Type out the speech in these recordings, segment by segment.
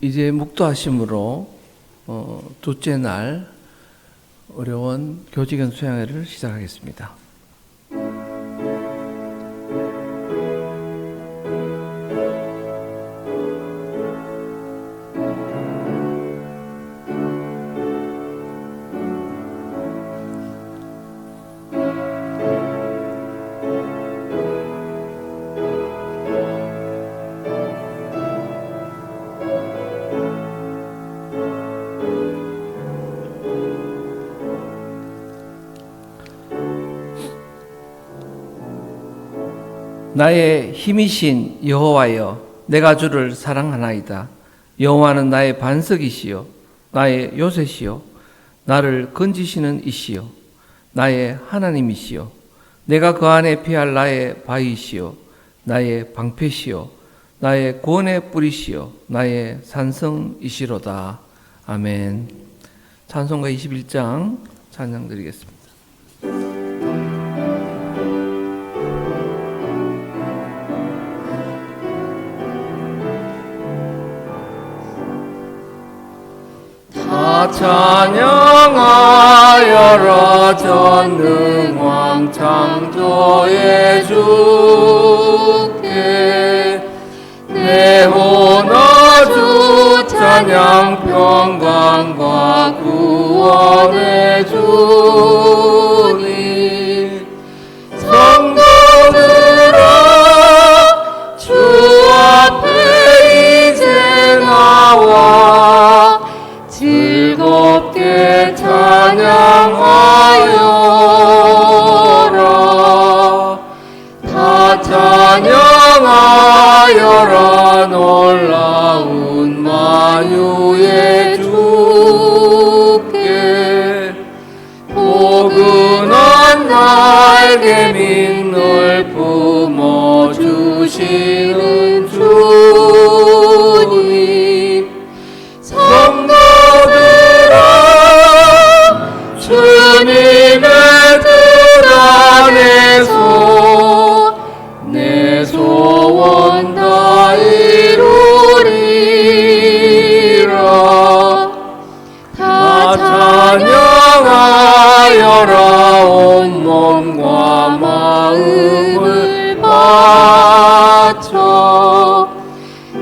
이제 묵도하심으로 둘째 날 어려운 교직원 수양회를 시작하겠습니다. 나의 힘이신 여호와여, 내가 주를 사랑하나이다. 여호와는 나의 반석이시요 나의 요새시요 나를 건지시는 이시요 나의 하나님이시요 내가 그 안에 피할 나의 바위시요 나의 방패시요 나의 구원의 뿌리시요 나의 산성이시로다. 아멘. 찬송가 21장 찬양 드리겠습니다. 찬양하여라 전능왕 창조의 주께 내 혼어주 찬양 평강과 구원의 주님 성도들아 주 앞에 이제 나와 즐겁게 찬양하여라. 다 찬양하여라. 놀라운 만유의 주께 포근한 날개 민을 품어주시는 주님 주님의 뜻 안에서 내 소원 다 이루리라. 다 찬양하여라. 온몸과 마음을 바쳐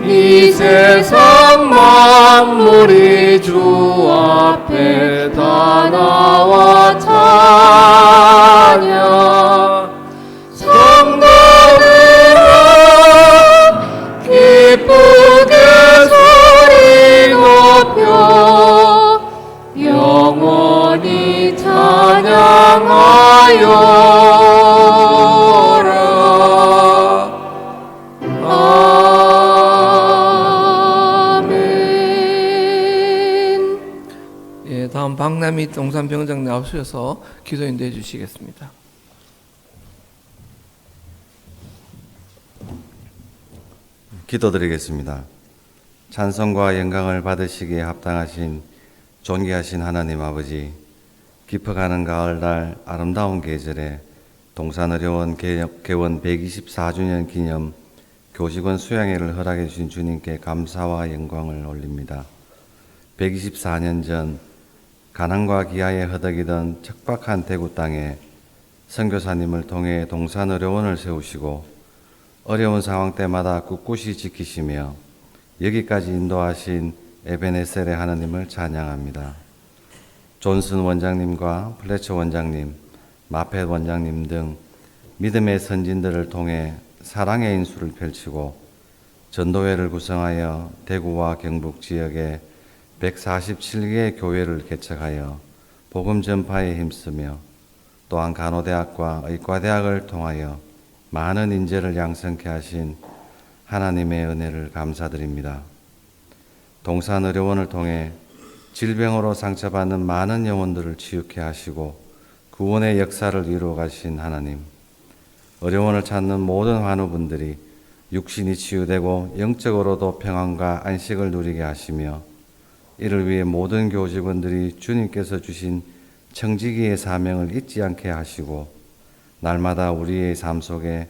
이 세상 만물이 주 앞에 다 나와 찬양. 성도들아 기쁘게 소리 높여 영원히 찬양하여라. 다음 박남희 동산병장 나오셔서 기도 인도해 주시겠습니다. 기도드리겠습니다. 찬송과 영광을 받으시기에 합당하신 존귀하신 하나님 아버지, 깊어가는 가을날 아름다운 계절에 동산의료원 개원 124주년 기념 교직원 수양회를 허락해 주신 주님께 감사와 영광을 올립니다. 124년 전 가난과 기아에 허덕이던 척박한 대구 땅에 선교사님을 통해 동산의료원을 세우시고 어려운 상황 때마다 꿋꿋이 지키시며 여기까지 인도하신 에베네셀의 하나님을 찬양합니다. 존슨 원장님과 플래처 원장님, 마펫 원장님 등 믿음의 선진들을 통해 사랑의 인수를 펼치고 전도회를 구성하여 대구와 경북 지역에 147개의 교회를 개척하여 복음 전파에 힘쓰며 또한 간호대학과 의과대학을 통하여 많은 인재를 양성케 하신 하나님의 은혜를 감사드립니다. 동산의료원을 통해 질병으로 상처받는 많은 영혼들을 치유케 하시고 구원의 역사를 이루어 가신 하나님, 의료원을 찾는 모든 환우분들이 육신이 치유되고 영적으로도 평안과 안식을 누리게 하시며 이를 위해 모든 교직원들이 주님께서 주신 청지기의 사명을 잊지 않게 하시고 날마다 우리의 삶 속에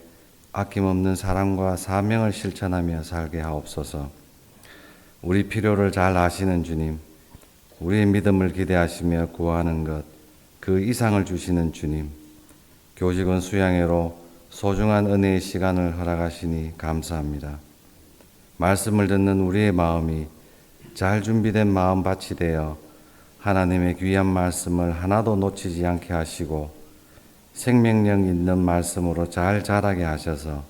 아낌없는 사랑과 사명을 실천하며 살게 하옵소서. 우리 필요를 잘 아시는 주님, 우리의 믿음을 기대하시며 구하는 것, 그 이상을 주시는 주님, 교직원 수양회로 소중한 은혜의 시간을 허락하시니 감사합니다. 말씀을 듣는 우리의 마음이 잘 준비된 마음밭이 되어 하나님의 귀한 말씀을 하나도 놓치지 않게 하시고 생명력 있는 말씀으로 잘 자라게 하셔서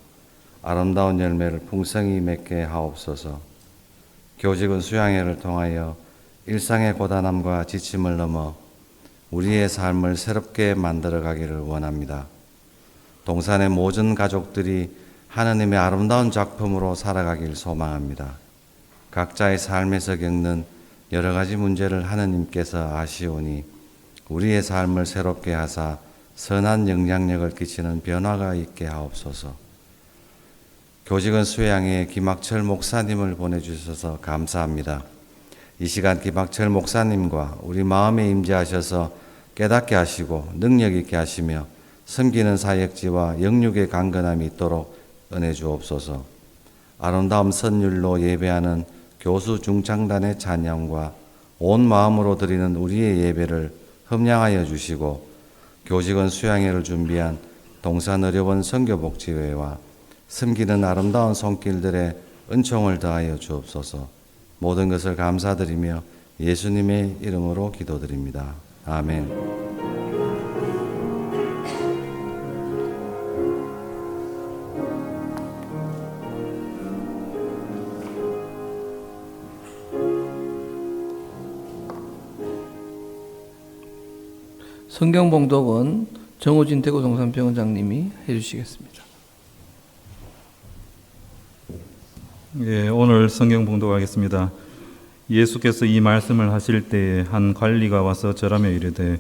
아름다운 열매를 풍성히 맺게 하옵소서. 교직원 수양회를 통하여 일상의 고단함과 지침을 넘어 우리의 삶을 새롭게 만들어 가기를 원합니다. 동산의 모든 가족들이 하나님의 아름다운 작품으로 살아가길 소망합니다. 각자의 삶에서 겪는 여러 가지 문제를 하나님께서 아시오니 우리의 삶을 새롭게 하사 선한 영향력을 끼치는 변화가 있게 하옵소서. 교직원 수양회에 김학철 목사님을 보내주셔서 감사합니다. 이 시간 김학철 목사님과 우리 마음에 임재하셔서 깨닫게 하시고 능력 있게 하시며 섬기는 사역지와 영육의 강건함이 있도록 은혜 주옵소서. 아름다운 선율로 예배하는 교수 중창단의 찬양과 온 마음으로 드리는 우리의 예배를 흠량하여 주시고 교직원 수양회를 준비한 동산의료원 선교복지회와 섬기는 아름다운 손길들의 은총을 더하여 주옵소서. 모든 것을 감사드리며 예수님의 이름으로 기도드립니다. 아멘. 성경 봉독은 정우진 대구 동산병원장님이 해주시겠습니다. 예, 오늘 성경 봉독하겠습니다. 예수께서 이 말씀을 하실 때에 한 관리가 와서 절하며 이르되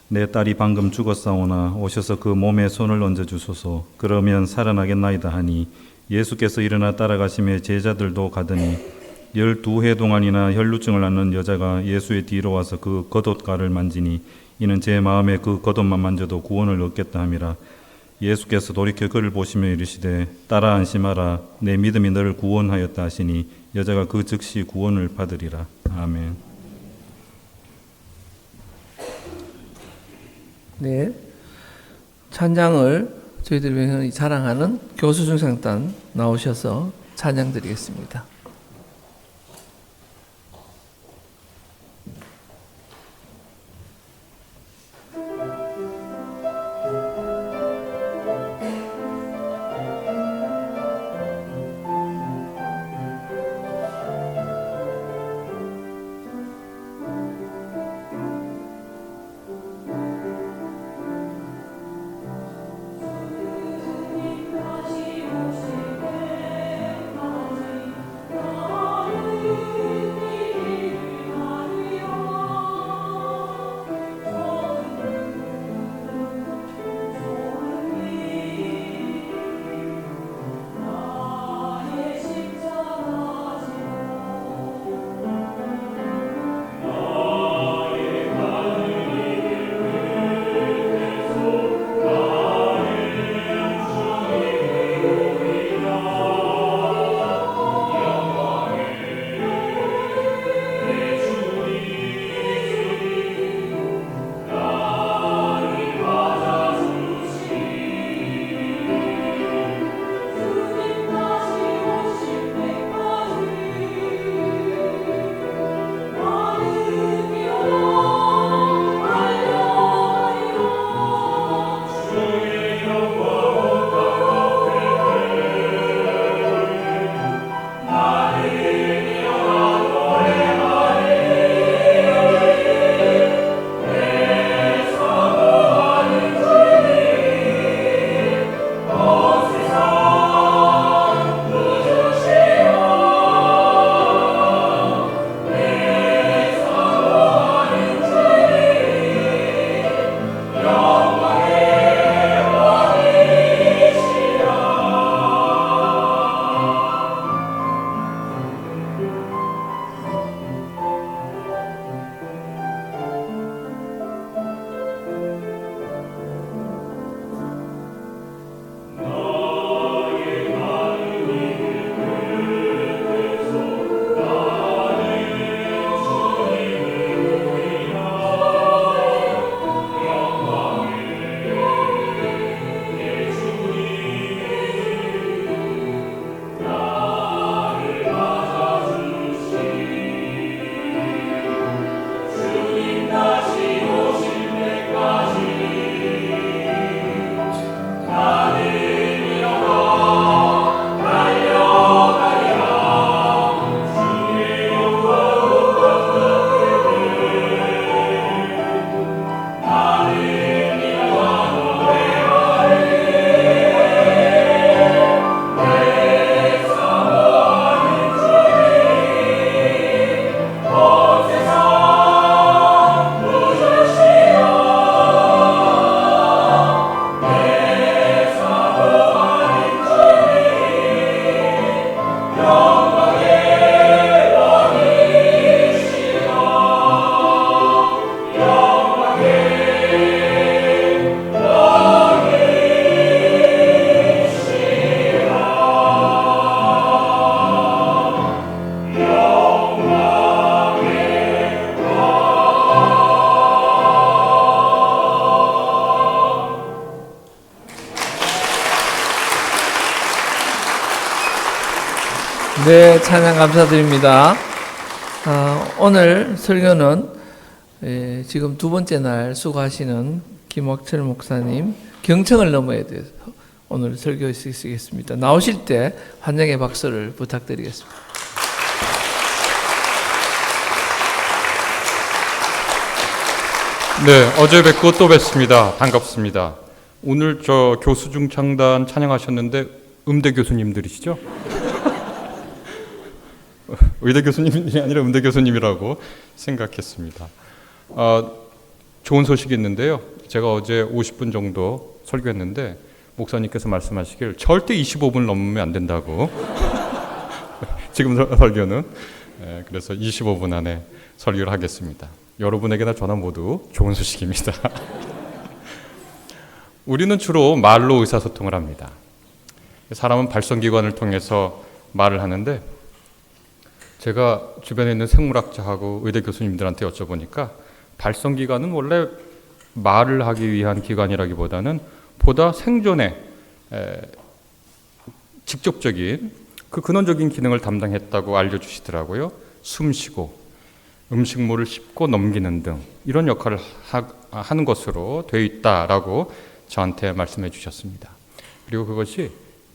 내 딸이 방금 죽었사오나 오셔서 그 몸에 손을 얹어 주소서. 그러면 살아나겠나이다 하니 예수께서 일어나 따라가시며 제자들도 가더니 12해 동안이나 혈루증을 앓는 여자가 예수의 뒤로 와서 그 겉옷가를 만지니 이는 제 마음에 그 겉옷만 만져도 구원을 얻겠다 함이라. 예수께서 돌이켜 그를 보시며 이르시되 딸아 안심하라 내 믿음이 너를 구원하였다 하시니 여자가 그 즉시 구원을 받으리라. 아멘. 네, 찬양을 저희들이 자랑하는 교수 중창단 나오셔서 찬양 드리겠습니다. 네, 찬양 감사드립니다. 오늘 설교는 지금 두 번째 날 수고하시는 김학철 목사님 경청을 넘어야 돼서 오늘 설교하시겠습니다. 나오실 때 환영의 박수를 부탁드리겠습니다. 네, 어제 뵙고 또 뵙습니다. 반갑습니다. 오늘 저 교수중창단 찬양하셨는데 음대 교수님들이시죠? 의대 교수님이 아니라 음대 교수님이라고 생각했습니다. 좋은 소식이 있는데요. 제가 어제 50분 정도 설교했는데 목사님께서 말씀하시길 절대 25분 넘으면 안 된다고. 지금 설교는 그래서 25분 안에 설교를 하겠습니다. 여러분에게나 저나 모두 좋은 소식입니다. 우리는 주로 말로 의사소통을 합니다. 사람은 발성기관을 통해서 말을 하는데 제가 주변에 있는 생물학자하고 의대 교수님들한테 여쭤보니까 발성기관은 원래 말을 하기 위한 기관이라기보다는 보다 생존에 직접적인 그 근원적인 기능을 담당했다고 알려주시더라고요. 숨쉬고 음식물을 씹고 넘기는 등 이런 역할을 하는 것으로 되어 있다라고 저한테 말씀해 주셨습니다. 그리고 그것이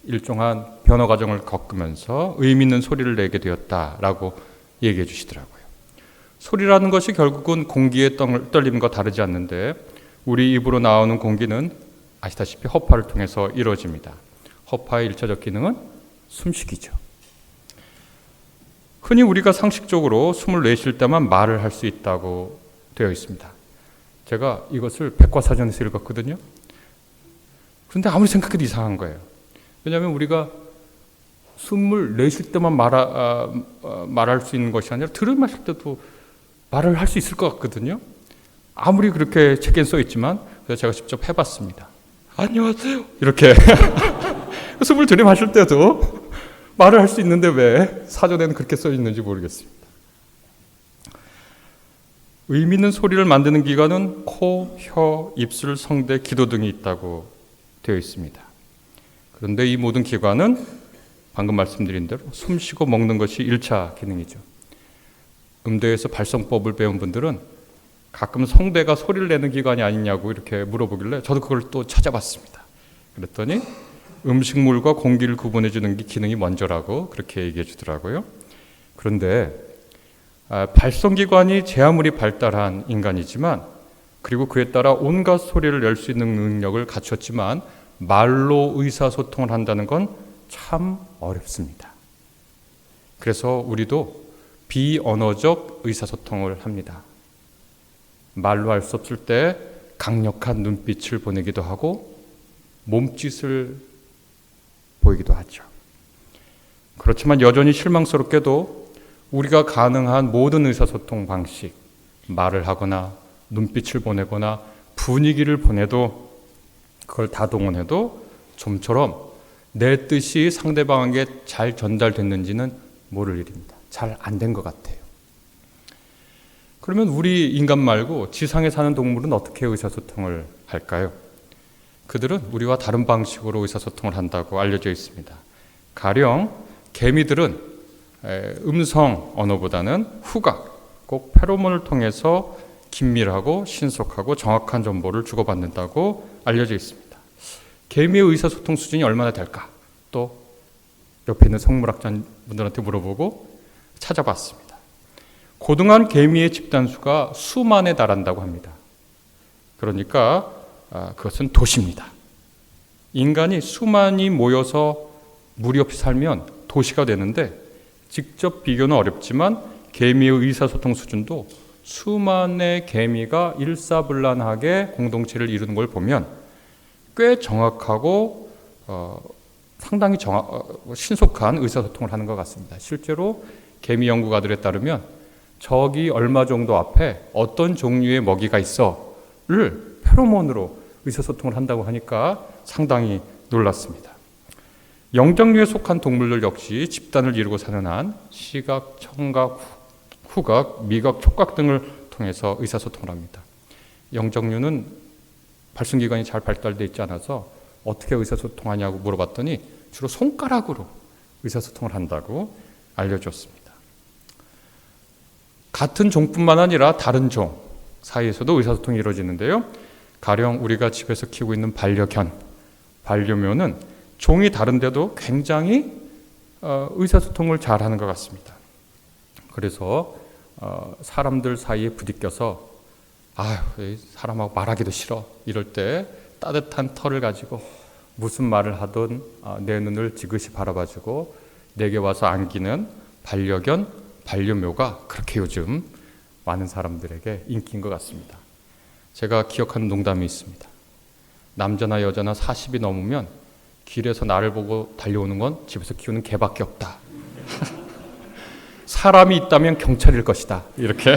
일종한 변화 과정을 겪으면서 의미 있는 소리를 내게 되었다라고 얘기해 주시더라고요. 소리라는 것이 결국은 공기의 떨림과 다르지 않는데 우리 입으로 나오는 공기는 아시다시피 허파를 통해서 이루어집니다. 허파의 1차적 기능은 숨쉬기죠. 흔히 우리가 상식적으로 숨을 내쉴 때만 말을 할 수 있다고 되어 있습니다. 제가 이것을 백과사전에서 읽었거든요. 그런데 아무리 생각해도 이상한 거예요. 왜냐하면 우리가 숨을 내쉴 때만 말할 수 있는 것이 아니라 들을 마실 때도 말을 할 수 있을 것 같거든요. 아무리 그렇게 책에 써 있지만 그래서 제가 직접 해봤습니다. 안녕하세요 이렇게 숨을 들이마실 때도 말을 할 수 있는데 왜 사전에는 그렇게 써 있는지 모르겠습니다. 의미 있는 소리를 만드는 기관은 코, 혀, 입술, 성대, 기도 등이 있다고 되어 있습니다. 그런데 이 모든 기관은 방금 말씀드린 대로 숨쉬고 먹는 것이 1차 기능이죠. 음대에서 발성법을 배운 분들은 가끔 성대가 소리를 내는 기관이 아니냐고 이렇게 물어보길래 저도 그걸 또 찾아봤습니다. 그랬더니 음식물과 공기를 구분해주는 기능이 먼저라고 그렇게 얘기해 주더라고요. 그런데 발성기관이 제 아무리 발달한 인간이지만 그리고 그에 따라 온갖 소리를 낼 수 있는 능력을 갖췄지만 말로 의사소통을 한다는 건 참 어렵습니다. 그래서 우리도 비언어적 의사소통을 합니다. 말로 할 수 없을 때 강력한 눈빛을 보내기도 하고 몸짓을 보이기도 하죠. 그렇지만 여전히 실망스럽게도 우리가 가능한 모든 의사소통 방식, 말을 하거나 눈빛을 보내거나 분위기를 보내도 그걸 다 동원해도 좀처럼 내 뜻이 상대방에게 잘 전달됐는지는 모를 일입니다. 잘 안 된 것 같아요. 그러면 우리 인간 말고 지상에 사는 동물은 어떻게 의사소통을 할까요? 그들은 우리와 다른 방식으로 의사소통을 한다고 알려져 있습니다. 가령 개미들은 음성 언어보다는 후각, 꼭 페로몬을 통해서 긴밀하고 신속하고 정확한 정보를 주고받는다고 알려져 있습니다. 개미의 의사소통 수준이 얼마나 될까? 또 옆에 있는 생물학자분들한테 물어보고 찾아봤습니다. 고등한 개미의 집단수가 수만에 달한다고 합니다. 그러니까 그것은 도시입니다. 인간이 수만이 모여서 무리 없이 살면 도시가 되는데 직접 비교는 어렵지만 개미의 의사소통 수준도 수만의 개미가 일사불란하게 공동체를 이루는 걸 보면 꽤 정확하고 상당히 신속한 의사소통을 하는 것 같습니다. 실제로 개미 연구가들에 따르면 저기 얼마 정도 앞에 어떤 종류의 먹이가 있어를 페로몬으로 의사소통을 한다고 하니까 상당히 놀랐습니다. 영장류에 속한 동물들 역시 집단을 이루고 사는 한 시각, 청각, 후각, 미각, 촉각 등을 통해서 의사소통을 합니다. 영장류는 발성기관이 잘 발달되어 있지 않아서 어떻게 의사소통하냐고 물어봤더니 주로 손가락으로 의사소통을 한다고 알려줬습니다. 같은 종뿐만 아니라 다른 종 사이에서도 의사소통이 이루어지는데요. 가령 우리가 집에서 키우고 있는 반려견, 반려묘는 종이 다른데도 굉장히 의사소통을 잘하는 것 같습니다. 그래서 사람들 사이에 부딪혀서 사람하고 말하기도 싫어 이럴 때 따뜻한 털을 가지고 무슨 말을 하든 내 눈을 지그시 바라봐주고 내게 와서 안기는 반려견, 반려묘가 그렇게 요즘 많은 사람들에게 인기인 것 같습니다. 제가 기억하는 농담이 있습니다. 남자나 여자나 40이 넘으면 길에서 나를 보고 달려오는 건 집에서 키우는 개밖에 없다. 사람이 있다면 경찰일 것이다. 이렇게.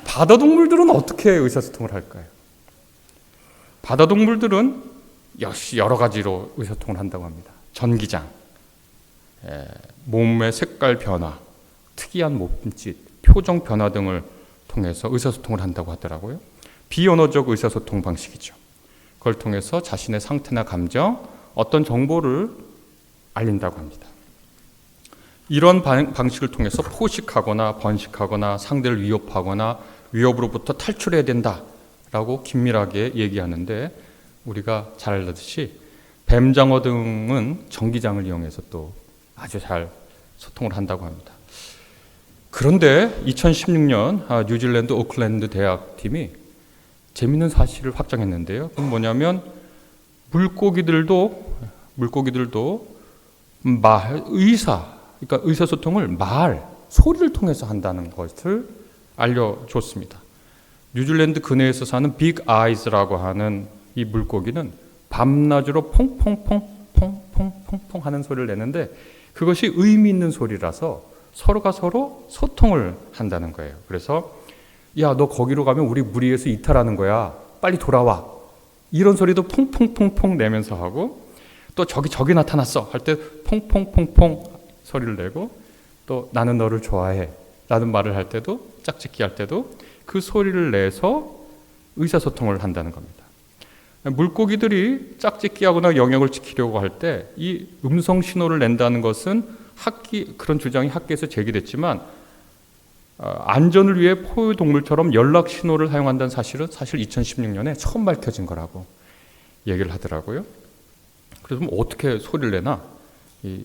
바다 동물들은 어떻게 의사소통을 할까요? 바다 동물들은 역시 여러 가지로 의사소통을 한다고 합니다. 전기장, 몸의 색깔 변화, 특이한 몸짓, 표정 변화 등을 통해서 의사소통을 한다고 하더라고요. 비언어적 의사소통 방식이죠. 그걸 통해서 자신의 상태나 감정, 어떤 정보를 알린다고 합니다. 이런 방식을 통해서 포식하거나 번식하거나 상대를 위협하거나 위협으로부터 탈출해야 된다라고 긴밀하게 얘기하는데 우리가 잘 알듯이 뱀장어 등은 전기장을 이용해서 또 아주 잘 소통을 한다고 합니다. 그런데 2016년 뉴질랜드 오클랜드 대학팀이 재미있는 사실을 확정했는데요. 그건 뭐냐면 물고기들도 그러니까 의사소통을 소리를 통해서 한다는 것을 알려줬습니다. 뉴질랜드 근해에서 사는 빅 아이즈라고 하는 이 물고기는 밤낮으로 퐁퐁퐁 하는 소리를 내는데 그것이 의미 있는 소리라서 서로가 서로 소통을 한다는 거예요. 그래서 야, 너 거기로 가면 우리 무리에서 이탈하는 거야. 빨리 돌아와. 이런 소리도 퐁퐁퐁퐁 내면서 하고 또 저기 나타났어 할 때 퐁퐁퐁퐁 소리를 내고 또 나는 너를 좋아해 라는 말을 할 때도 짝짓기 할 때도 그 소리를 내서 의사소통을 한다는 겁니다. 물고기들이 짝짓기하거나 영역을 지키려고 할 때 이 음성 신호를 낸다는 것은 그런 주장이 학계에서 제기됐지만 안전을 위해 포유동물처럼 연락 신호를 사용한다는 사실은 사실 2016년에 처음 밝혀진 거라고 얘기를 하더라고요. 그래서 어떻게 소리를 내나? 이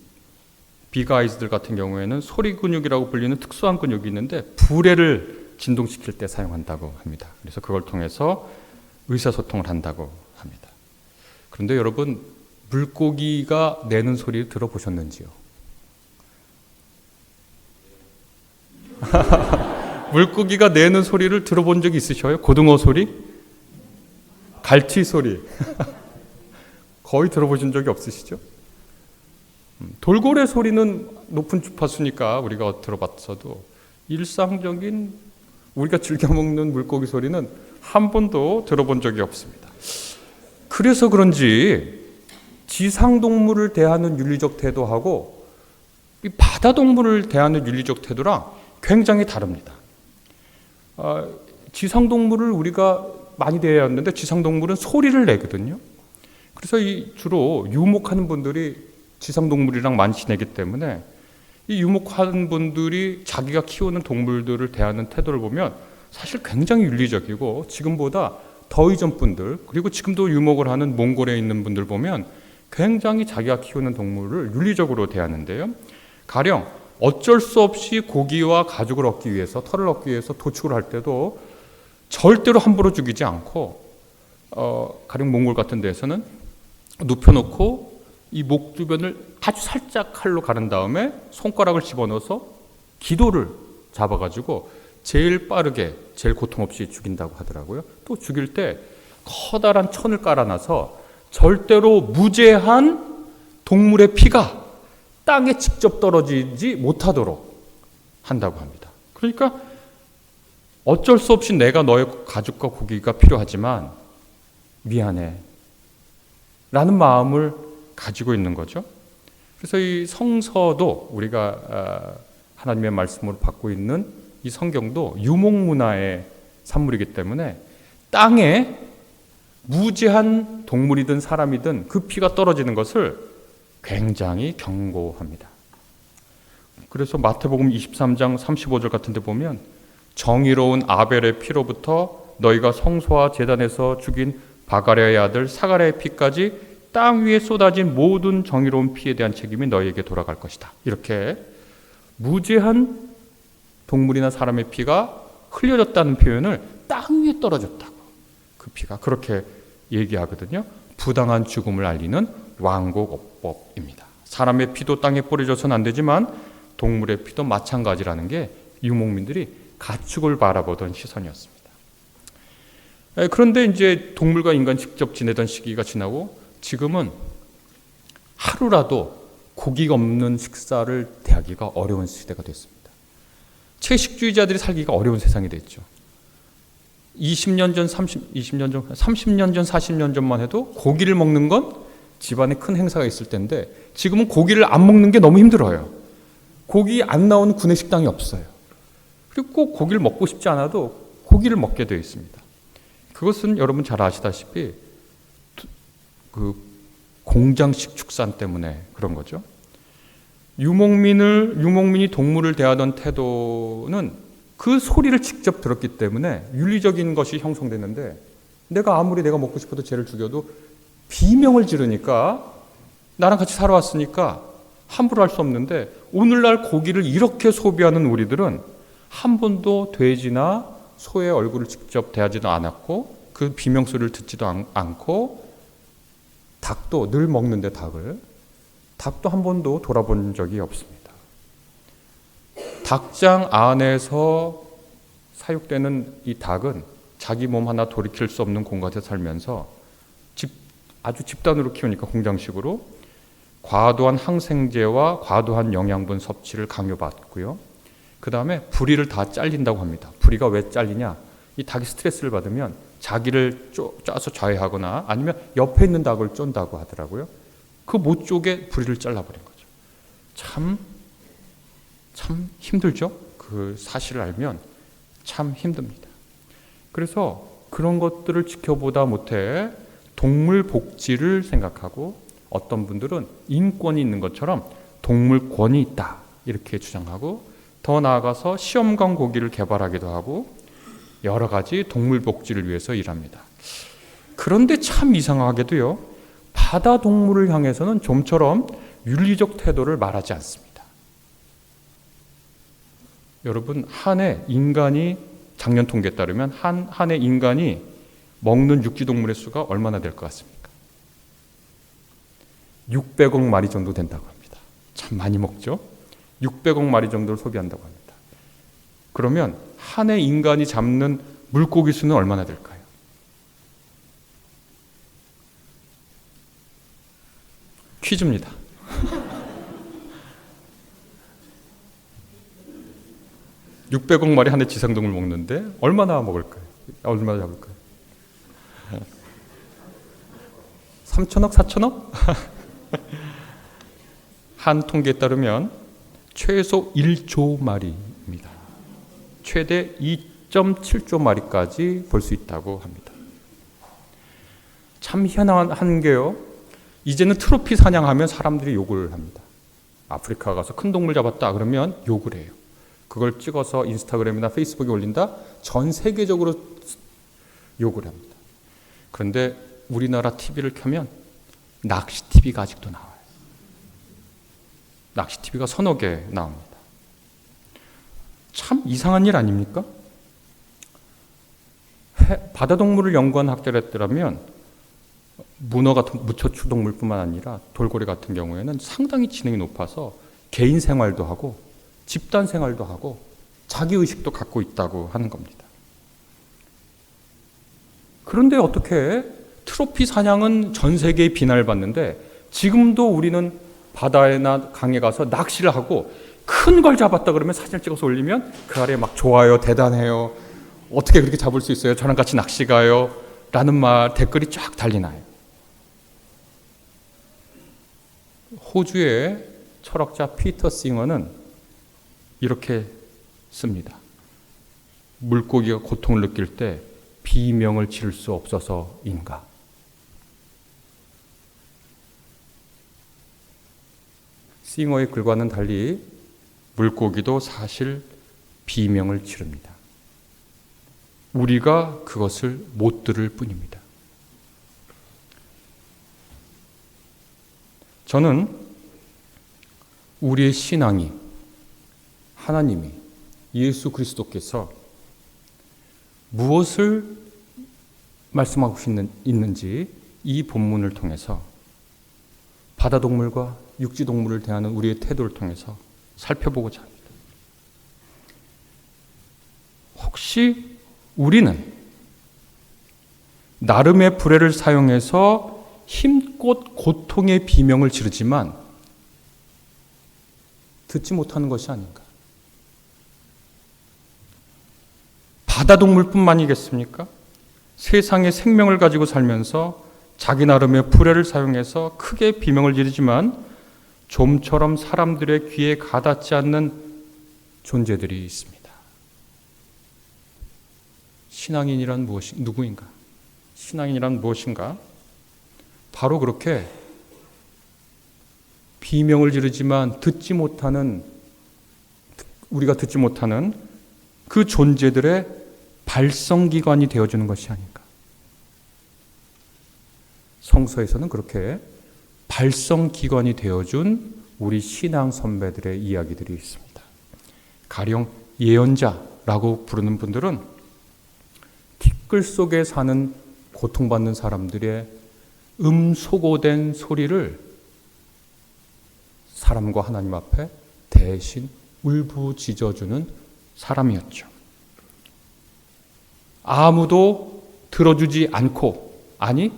빅아이즈들 같은 경우에는 소리 근육이라고 불리는 특수한 근육이 있는데 부레를 진동시킬 때 사용한다고 합니다. 그래서 그걸 통해서 의사소통을 한다고 합니다. 그런데 여러분, 물고기가 내는 소리 들어보셨는지요? 물고기가 내는 소리를 들어본 적이 있으셔요? 고등어 소리? 갈치 소리? 거의 들어보신 적이 없으시죠? 돌고래 소리는 높은 주파수니까 우리가 들어봤어도 일상적인 우리가 즐겨 먹는 물고기 소리는 한 번도 들어본 적이 없습니다. 그래서 그런지 지상동물을 대하는 윤리적 태도하고 이 바다동물을 대하는 윤리적 태도랑 굉장히 다릅니다. 지상동물을 우리가 많이 대해야 하는데 지상동물은 소리를 내거든요. 그래서 주로 유목하는 분들이 지상동물이랑 많이 지내기 때문에 이 유목하는 분들이 자기가 키우는 동물들을 대하는 태도를 보면 사실 굉장히 윤리적이고 지금보다 더 이전 분들 그리고 지금도 유목을 하는 몽골에 있는 분들 보면 굉장히 자기가 키우는 동물을 윤리적으로 대하는데요. 가령 어쩔 수 없이 고기와 가죽을 얻기 위해서 털을 얻기 위해서 도축을 할 때도 절대로 함부로 죽이지 않고 가령 몽골 같은 데에서는 눕혀놓고 이 목 주변을 아주 살짝 칼로 가른 다음에 손가락을 집어넣어서 기도를 잡아가지고 제일 빠르게 제일 고통 없이 죽인다고 하더라고요. 또 죽일 때 커다란 천을 깔아놔서 절대로 무죄한 동물의 피가 땅에 직접 떨어지지 못하도록 한다고 합니다. 그러니까 어쩔 수 없이 내가 너의 가죽과 고기가 필요하지만 미안해 라는 마음을 가지고 있는 거죠. 그래서 이 성서도 우리가 하나님의 말씀으로 받고 있는 이 성경도 유목문화의 산물이기 때문에 땅에 무지한 동물이든 사람이든 그 피가 떨어지는 것을 굉장히 경고합니다. 그래서 마태복음 23장 35절 같은 데 보면 정의로운 아벨의 피로부터 너희가 성소와 제단에서 죽인 바가랴의 아들 사가랴의 피까지 땅 위에 쏟아진 모든 정의로운 피에 대한 책임이 너희에게 돌아갈 것이다. 이렇게 무죄한 동물이나 사람의 피가 흘려졌다는 표현을 땅 위에 떨어졌다고, 그 피가 그렇게 얘기하거든요. 부당한 죽음을 알리는 완고법입니다. 사람의 피도 땅에 뿌려져서는 안 되지만 동물의 피도 마찬가지라는 게 유목민들이 가축을 바라보던 시선이었습니다. 그런데 이제 동물과 인간 직접 지내던 시기가 지나고 지금은 하루라도 고기가 없는 식사를 대하기가 어려운 시대가 됐습니다. 채식주의자들이 살기가 어려운 세상이 됐죠. 20년 전, 30년 전, 40년 전만 해도 고기를 먹는 건 집안에 큰 행사가 있을 텐데 지금은 고기를 안 먹는 게 너무 힘들어요. 고기 안 나오는 구내식당이 없어요. 그리고 꼭 고기를 먹고 싶지 않아도 고기를 먹게 되어 있습니다. 그것은 여러분 잘 아시다시피 그 공장식 축산 때문에 그런 거죠. 유목민이 동물을 대하던 태도는 그 소리를 직접 들었기 때문에 윤리적인 것이 형성됐는데 아무리 내가 먹고 싶어도 쟤를 죽여도 비명을 지르니까 나랑 같이 살아왔으니까 함부로 할 수 없는데 오늘날 고기를 이렇게 소비하는 우리들은 한 번도 돼지나 소의 얼굴을 직접 대하지도 않았고 그 비명소리를 듣지도 않고 닭도 늘 먹는데 닭도 한 번도 돌아본 적이 없습니다. 닭장 안에서 사육되는 이 닭은 자기 몸 하나 돌이킬 수 없는 공간에서 살면서 아주 집단으로 키우니까 공장식으로 과도한 항생제와 과도한 영양분 섭취를 강요받고요. 그 다음에 부리를 다 잘린다고 합니다. 부리가 왜 잘리냐? 이 닭이 스트레스를 받으면 자기를 짜서 좌회하거나 아니면 옆에 있는 닭을 쫀다고 하더라고요. 그 못 쪽에 부리를 잘라버린 거죠. 참 힘들죠? 그 사실을 알면 참 힘듭니다. 그래서 그런 것들을 지켜보다 못해 동물 복지를 생각하고 어떤 분들은 인권이 있는 것처럼 동물권이 있다 이렇게 주장하고 더 나아가서 시험관 고기를 개발하기도 하고 여러 가지 동물 복지를 위해서 일합니다. 그런데 참 이상하게도요, 바다 동물을 향해서는 좀처럼 윤리적 태도를 말하지 않습니다. 여러분, 한 해 인간이 작년 통계에 따르면 한 해 인간이 먹는 육지 동물의 수가 얼마나 될 것 같습니까? 600억 마리 정도 된다고 합니다. 참 많이 먹죠? 600억 마리 정도를 소비한다고 합니다. 그러면 한 해 인간이 잡는 물고기 수는 얼마나 될까요? 퀴즈입니다. (600억) 마리 한 해 지상동물 먹는데 얼마나 먹을까요? 얼마나 잡을까요? 3천억? 4천억? 한 통계에 따르면 최소 1조 마리입니다. 최대 2.7조 마리까지 볼 수 있다고 합니다. 참 희한한 게요, 이제는 트로피 사냥하면 사람들이 욕을 합니다. 아프리카 가서 큰 동물 잡았다 그러면 욕을 해요. 그걸 찍어서 인스타그램이나 페이스북에 올린다? 전 세계적으로 욕을 합니다. 그런데 우리나라 TV를 켜면 낚시 TV가 아직도 나와요. 낚시 TV가 서너 개 나옵니다. 참 이상한 일 아닙니까? 바다동물을 연구한 학자를 했더라면 문어 같은 무초추동물뿐만 아니라 돌고래 같은 경우에는 상당히 지능이 높아서 개인 생활도 하고 집단 생활도 하고 자기의식도 갖고 있다고 하는 겁니다. 그런데 어떻게 트로피 사냥은 전 세계에 비난을 받는데 지금도 우리는 바다나 강에 가서 낚시를 하고 큰 걸 잡았다 그러면 사진을 찍어서 올리면 그 아래에 막 좋아요, 대단해요, 어떻게 그렇게 잡을 수 있어요, 저랑 같이 낚시 가요 라는 말 댓글이 쫙 달리나요. 호주의 철학자 피터 싱어는 이렇게 씁니다. 물고기가 고통을 느낄 때 비명을 지를 수 없어서인가? 싱어의 글과는 달리 물고기도 사실 비명을 지릅니다. 우리가 그것을 못 들을 뿐입니다. 저는 우리의 신앙이, 하나님이, 예수 그리스도께서 무엇을 말씀하고 있는지 이 본문을 통해서 바다동물과 육지동물을 대하는 우리의 태도를 통해서 살펴보고자 합니다. 혹시 우리는 나름의 불의를 사용해서 힘껏 고통의 비명을 지르지만 듣지 못하는 것이 아닌가? 바다동물뿐만이겠습니까? 세상의 생명을 가지고 살면서 자기 나름의 불의를 사용해서 크게 비명을 지르지만 좀처럼 사람들의 귀에 가닿지 않는 존재들이 있습니다. 신앙인이란 누구인가? 신앙인이란 무엇인가? 바로 그렇게 비명을 지르지만 우리가 듣지 못하는 그 존재들의 발성기관이 되어주는 것이 아닌가. 성서에서는 그렇게 발성기관이 되어준 우리 신앙 선배들의 이야기들이 있습니다. 가령 예언자라고 부르는 분들은 티끌 속에 사는 고통받는 사람들의 음소거된 소리를 사람과 하나님 앞에 대신 울부짖어주는 사람이었죠. 아무도 들어주지 않고, 아니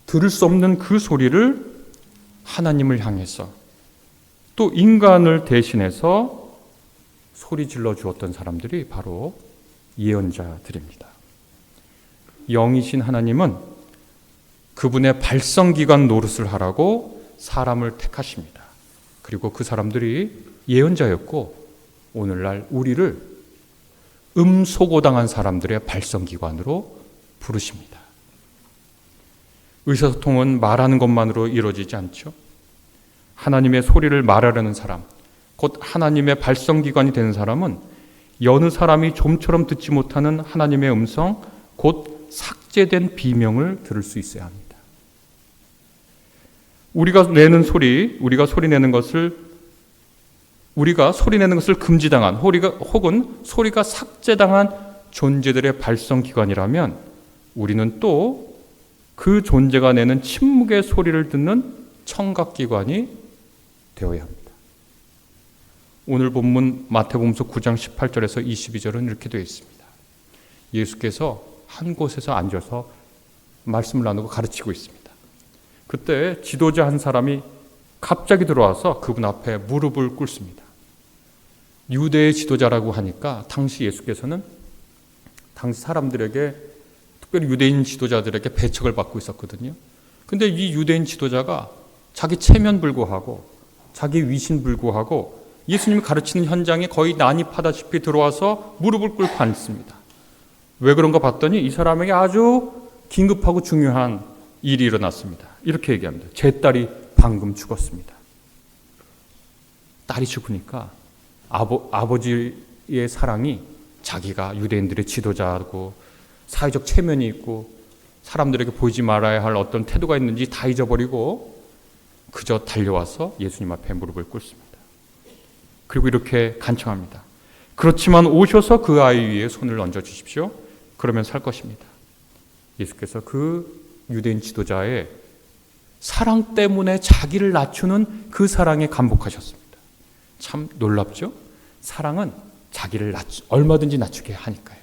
들을 수 없는 그 소리를 하나님을 향해서 또 인간을 대신해서 소리 질러 주었던 사람들이 바로 예언자들입니다. 영이신 하나님은 그분의 발성기관 노릇을 하라고 사람을 택하십니다. 그리고 그 사람들이 예언자였고 오늘날 우리를 음소거당한 사람들의 발성기관으로 부르십니다. 의사소통은 말하는 것만으로 이루어지지 않죠. 하나님의 소리를 말하려는 사람, 곧 하나님의 발성기관이 되는 사람은 여느 사람이 좀처럼 듣지 못하는 하나님의 음성, 곧 삭제된 비명을 들을 수 있어야 합니다. 우리가 소리내는 것을 금지당한 혹은 소리가 삭제당한 존재들의 발성기관이라면 우리는 또 그 존재가 내는 침묵의 소리를 듣는 청각기관이 되어야 합니다. 오늘 본문 마태복음서 9장 18절에서 22절은 이렇게 되어 있습니다. 예수께서 한 곳에서 앉아서 말씀을 나누고 가르치고 있습니다. 그때 지도자 한 사람이 갑자기 들어와서 그분 앞에 무릎을 꿇습니다. 유대의 지도자라고 하니까 당시 예수께서는 당시 사람들에게, 특별히 유대인 지도자들에게 배척을 받고 있었거든요. 근데 이 유대인 지도자가 자기 체면 불구하고 자기 위신 불구하고 예수님이 가르치는 현장에 거의 난입하다시피 들어와서 무릎을 꿇고 앉습니다. 왜 그런가 봤더니 이 사람에게 아주 긴급하고 중요한 일이 일어났습니다. 이렇게 얘기합니다. 제 딸이 방금 죽었습니다. 딸이 죽으니까 아버지의 사랑이, 자기가 유대인들의 지도자고 사회적 체면이 있고 사람들에게 보이지 말아야 할 어떤 태도가 있는지 다 잊어버리고 그저 달려와서 예수님 앞에 무릎을 꿇습니다. 그리고 이렇게 간청합니다. 그렇지만 오셔서 그 아이 위에 손을 얹어 주십시오. 그러면 살 것입니다. 예수께서 그 유대인 지도자의 사랑 때문에 자기를 낮추는 그 사랑에 감복하셨습니다. 참 놀랍죠? 사랑은 자기를 얼마든지 낮추게 하니까요.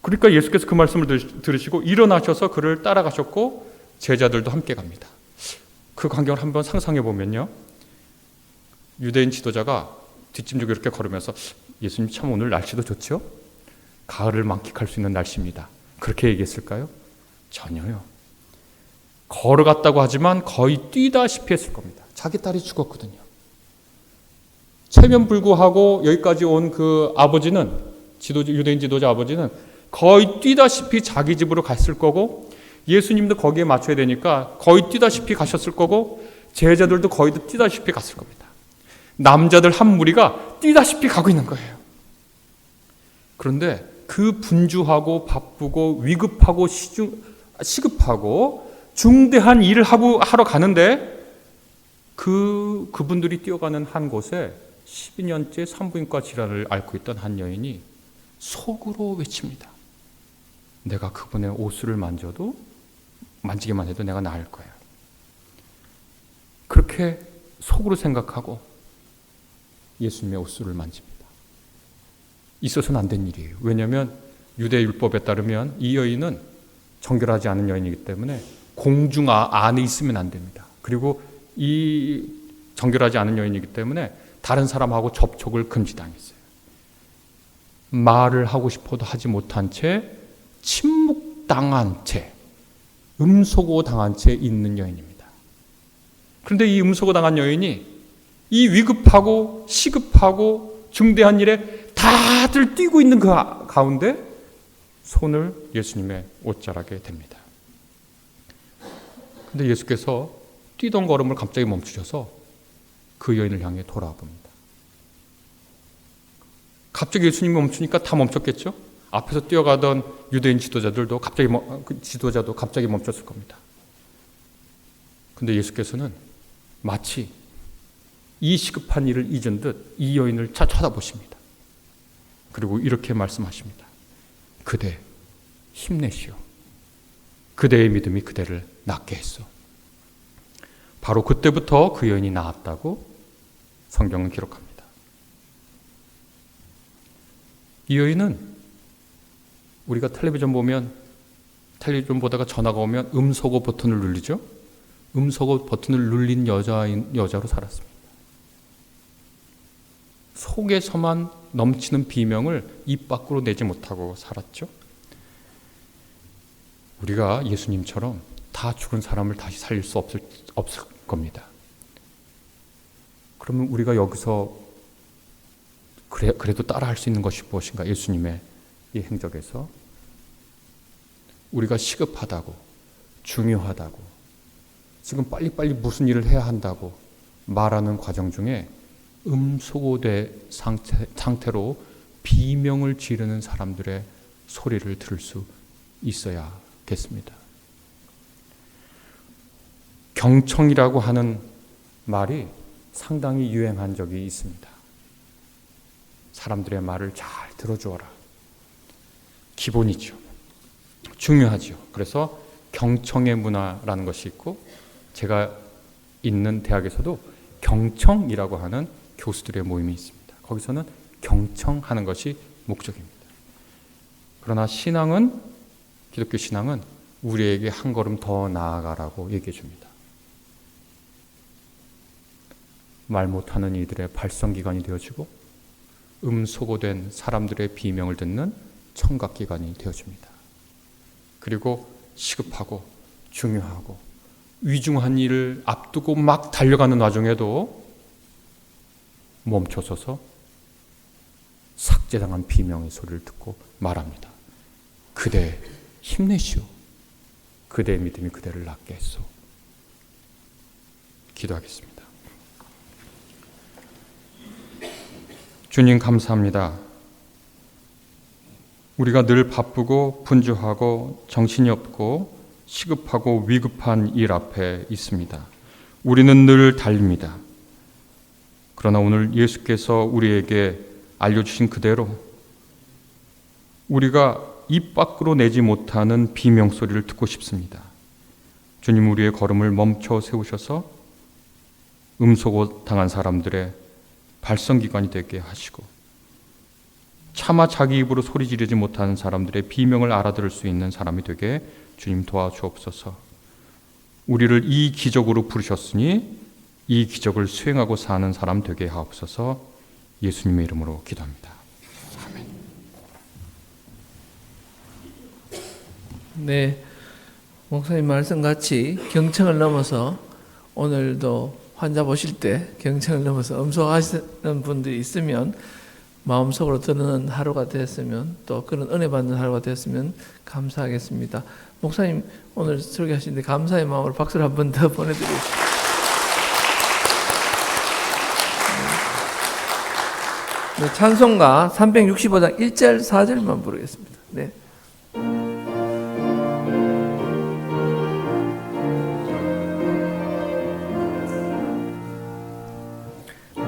그러니까 예수께서 그 말씀을 들으시고 일어나셔서 그를 따라가셨고 제자들도 함께 갑니다. 그 광경을 한번 상상해 보면요, 유대인 지도자가 뒷짐지고 이렇게 걸으면서 예수님 참 오늘 날씨도 좋죠? 가을을 만끽할 수 있는 날씨입니다. 그렇게 얘기했을까요? 전혀요. 걸어갔다고 하지만 거의 뛰다시피 했을 겁니다. 자기 딸이 죽었거든요. 체면 불구하고 여기까지 온 그 아버지는, 유대인 지도자 아버지는 거의 뛰다시피 자기 집으로 갔을 거고 예수님도 거기에 맞춰야 되니까 거의 뛰다시피 가셨을 거고 제자들도 거의 다 뛰다시피 갔을 겁니다. 남자들 한 무리가 뛰다시피 가고 있는 거예요. 그런데 그 분주하고 바쁘고 위급하고 시급하고 중대한 일을 하러 가는데 그분들이 뛰어가는 한 곳에 12년째 산부인과 질환을 앓고 있던 한 여인이 속으로 외칩니다. 내가 그분의 옷을 만지기만 해도 내가 나을 거야. 그렇게 속으로 생각하고 예수님의 옷을 만집니다. 있어서는 안 된 일이에요. 왜냐하면 유대 율법에 따르면 이 여인은 정결하지 않은 여인이기 때문에 공중 안에 있으면 안 됩니다. 그리고 이 정결하지 않은 여인이기 때문에 다른 사람하고 접촉을 금지당했어요. 말을 하고 싶어도 하지 못한 채 침묵당한 채 음소거 당한 채 있는 여인입니다. 그런데 이 음소거 당한 여인이 이 위급하고 시급하고 중대한 일에 다들 뛰고 있는 그 가운데 손을 예수님의 옷자락에 댑니다. 근데 예수께서 뛰던 걸음을 갑자기 멈추셔서 그 여인을 향해 돌아봅니다. 갑자기 예수님이 멈추니까 다 멈췄겠죠? 앞에서 뛰어가던 유대인 지도자도 갑자기 멈췄을 겁니다. 근데 예수께서는 마치 이 시급한 일을 잊은 듯 이 여인을 쳐다보십니다. 그리고 이렇게 말씀하십니다. 그대 힘내시오. 그대의 믿음이 그대를 낫게 했소. 바로 그때부터 그 여인이 나았다고 성경은 기록합니다. 이 여인은 우리가 텔레비전 보다가 전화가 오면 음소거 버튼을 누르죠. 음소거 버튼을 눌린 여자로 살았습니다. 속에서만 넘치는 비명을 입 밖으로 내지 못하고 살았죠. 우리가 예수님처럼 다 죽은 사람을 다시 살릴 수 없을 겁니다. 그러면 우리가 여기서 그래도 따라할 수 있는 것이 무엇인가? 예수님의 이 행적에서 우리가 시급하다고, 중요하다고, 지금 빨리빨리 무슨 일을 해야 한다고 말하는 과정 중에 음소거된 상태로 비명을 지르는 사람들의 소리를 들을 수 있어야겠습니다. 경청이라고 하는 말이 상당히 유행한 적이 있습니다. 사람들의 말을 잘 들어주어라. 기본이죠. 중요하죠. 그래서 경청의 문화라는 것이 있고, 제가 있는 대학에서도 경청이라고 하는 교수들의 모임이 있습니다. 거기서는 경청하는 것이 목적입니다. 그러나 기독교 신앙은 우리에게 한 걸음 더 나아가라고 얘기해 줍니다. 말 못하는 이들의 발성기관이 되어주고 음소거된 사람들의 비명을 듣는 청각기관이 되어줍니다. 그리고 시급하고 중요하고 위중한 일을 앞두고 막 달려가는 와중에도 멈춰서서 삭제당한 비명의 소리를 듣고 말합니다. 그대 힘내시오. 그대의 믿음이 그대를 낫게 했소. 기도하겠습니다. 주님 감사합니다. 우리가 늘 바쁘고 분주하고 정신이 없고 시급하고 위급한 일 앞에 있습니다. 우리는 늘 달립니다. 그러나 오늘 예수께서 우리에게 알려주신 그대로 우리가 입 밖으로 내지 못하는 비명소리를 듣고 싶습니다. 주님, 우리의 걸음을 멈춰 세우셔서 음소거 당한 사람들의 발성기관이 되게 하시고 차마 자기 입으로 소리 지르지 못하는 사람들의 비명을 알아들을 수 있는 사람이 되게 주님 도와주옵소서. 우리를 이 기적으로 부르셨으니 이 기적을 수행하고 사는 사람 되게 하옵소서. 예수님의 이름으로 기도합니다. 아멘. 네, 목사님 말씀같이 경청을 넘어서 오늘도 환자 보실 때 경청을 넘어서 음소하시는 분들이 있으면 마음속으로 듣는 하루가 됐으면, 또 그런 은혜 받는 하루가 됐으면 감사하겠습니다. 목사님 오늘 설교하시는데 감사의 마음으로 박수를 한 번 더 보내드리겠습니다. 네, 찬송가 365장 1절 4절만 부르겠습니다. 네.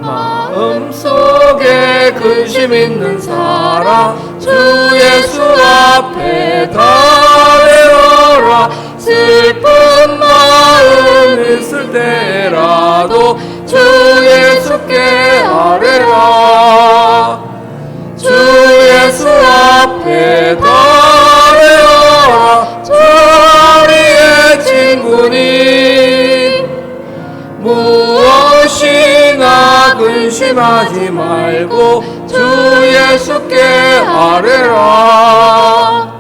마음속에 근심 있는 사람 주 예수 앞에 달려라. 슬픈 마음 있을 때라도 주 예수께 아뢰라. 주 예수 앞에 달려라. 주 우리의 친구니 무엇이나 근심하지 말고 주 예수께 아뢰라.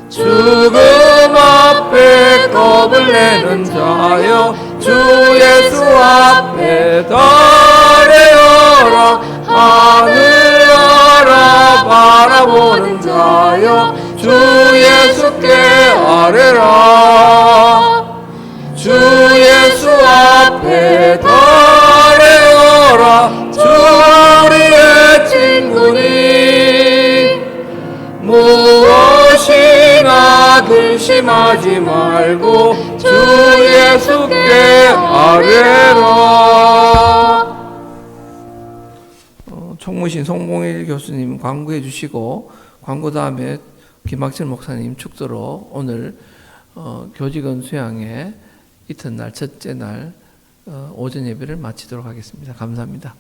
죽음 앞에 겁을 내는 자여 주 예수 앞에 달려라. 하늘 나라 바라보는 자여 주 예수께 아뢰라. 주 예수 앞에 달려라. 주 우리의 친구니 무엇이나 근심하지 말고 주 예수께 아뢰라. 총무신 송봉일 교수님 광고해 주시고, 광고 다음에 김학철 목사님 축도로 오늘 교직원 수양회 이튿날 첫째 날 오전 예배를 마치도록 하겠습니다. 감사합니다.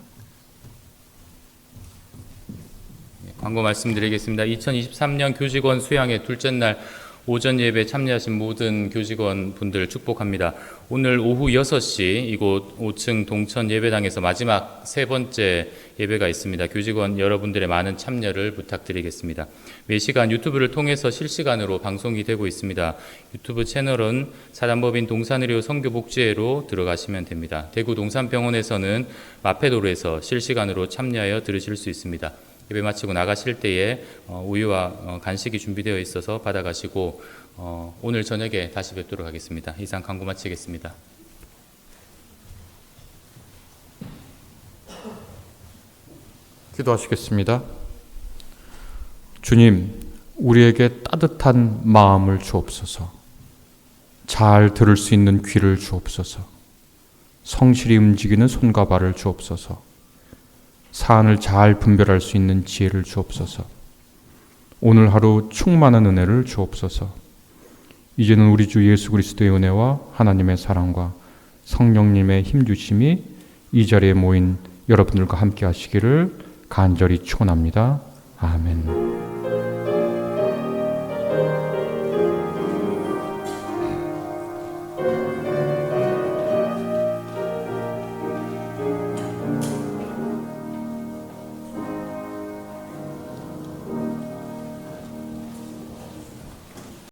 광고 말씀드리겠습니다. 2023년 교직원 수양회 둘째 날 오전 예배 참여하신 모든 교직원 분들 축복합니다. 오늘 오후 6시 이곳 5층 동천 예배당에서 마지막 세 번째 예배가 있습니다. 교직원 여러분들의 많은 참여를 부탁드리겠습니다. 매시간 유튜브를 통해서 실시간으로 방송이 되고 있습니다. 유튜브 채널은 사단법인 동산의료 선교복지회로 들어가시면 됩니다. 대구 동산병원에서는 마페도로에서 실시간으로 참여하여 들으실 수 있습니다. 예배 마치고 나가실 때에 우유와 간식이 준비되어 있어서 받아가시고 오늘 저녁에 다시 뵙도록 하겠습니다. 이상 광고 마치겠습니다. 기도하시겠습니다. 주님, 우리에게 따뜻한 마음을 주옵소서. 잘 들을 수 있는 귀를 주옵소서. 성실히 움직이는 손과 발을 주옵소서. 사안을 잘 분별할 수 있는 지혜를 주옵소서. 오늘 하루 충만한 은혜를 주옵소서. 이제는 우리 주 예수 그리스도의 은혜와 하나님의 사랑과 성령님의 힘주심이 이 자리에 모인 여러분들과 함께 하시기를 간절히 축원합니다. 아멘.